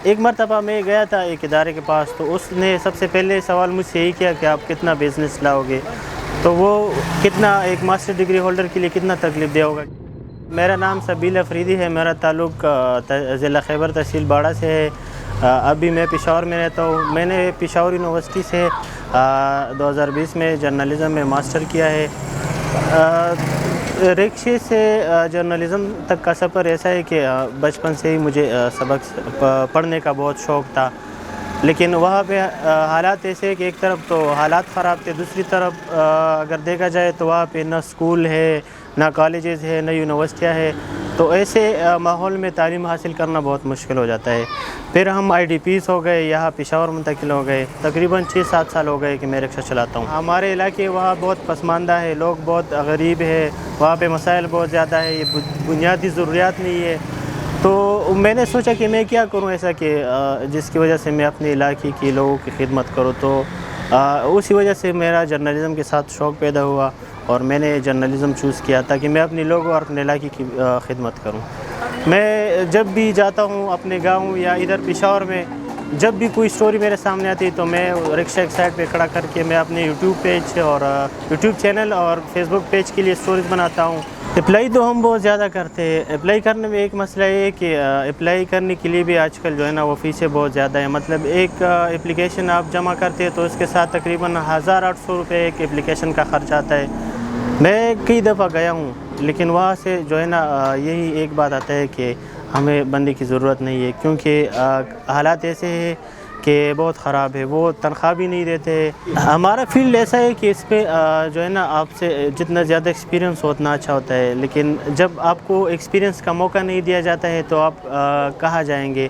ایک مرتبہ میں گیا تھا ایک ادارے کے پاس، تو اس نے سب سے پہلے سوال مجھ سے یہی کیا کہ آپ کتنا بزنس لاؤ گے، تو وہ کتنا ایک ماسٹر ڈگری ہولڈر کے لیے کتنا تکلیف دہ ہوگا۔ میرا نام سبیل افریدی ہے، میرا تعلق ضلع خیبر تحصیل باڑہ سے ہے۔ ابھی میں پشاور میں رہتا ہوں۔ میں نے پشاور یونیورسٹی سے 2020 میں جرنلزم میں ماسٹر کیا ہے۔ رکشے سے جرنلزم تک کا سفر ایسا ہے کہ بچپن سے ہی مجھے سبق پڑھنے کا بہت شوق تھا، لیکن وہاں پہ حالات ایسے کہ ایک طرف تو حالات خراب تھے، دوسری طرف اگر دیکھا جائے تو وہاں پہ نہ اسکول ہے، نہ کالجز ہے، نہ یونیورسٹیاں ہے، تو ایسے ماحول میں تعلیم حاصل کرنا بہت مشکل ہو جاتا ہے۔ پھر ہم IDPs ہو گئے، یہاں پشاور منتقل ہو گئے، تقریباً 6-7 سال ہو گئے کہ میں رکشہ چلاتا ہوں۔ ہمارے علاقے وہاں بہت پسماندہ ہے، لوگ بہت غریب ہے، وہاں پہ مسائل بہت زیادہ ہے، یہ بنیادی ضروریات نہیں ہے۔ تو میں نے سوچا کہ میں کیا کروں ایسا کہ جس کی وجہ سے میں اپنے علاقے کے لوگوں کی خدمت کروں، تو اسی وجہ سے میرا جرنلزم کے ساتھ شوق پیدا ہوا اور میں نے جرنلزم چوز کیا تاکہ میں اپنے لوگوں اور اپنے علاقے کی خدمت کروں۔ میں جب بھی جاتا ہوں اپنے گاؤں یا ادھر پشاور میں، جب بھی کوئی سٹوری میرے سامنے آتی ہے تو میں رکشہ ایک سائڈ پہ کھڑا کر کے میں اپنے یوٹیوب پیج اور یوٹیوب چینل اور فیس بک پیج کے لیے سٹوریز بناتا ہوں۔ اپلائی تو ہم بہت زیادہ کرتے ہیں۔ اپلائی کرنے میں ایک مسئلہ یہ ہے کہ اپلائی کرنے کے لیے بھی آج کل جو ہے نا وہ فیسیں بہت زیادہ ہیں۔ مطلب ایک اپلیکیشن آپ جمع کرتے ہیں تو اس کے ساتھ تقریباً 1800 روپے ایک اپلیکیشن کا خرچ آتا ہے۔ میں کئی دفعہ گیا ہوں، لیکن وہاں سے جو ہے نا یہی ایک بات آتا ہے کہ ہمیں بندے کی ضرورت نہیں ہے، کیونکہ حالات ایسے ہیں کہ بہت خراب ہے، وہ تنخواہ بھی نہیں دیتے۔ ہمارا فیلڈ ایسا ہے کہ اس پہ جو ہے نا آپ سے جتنا زیادہ ایکسپیرینس ہو اتنا اچھا ہوتا ہے، لیکن جب آپ کو ایکسپیرینس کا موقع نہیں دیا جاتا ہے تو آپ کہاں جائیں گے۔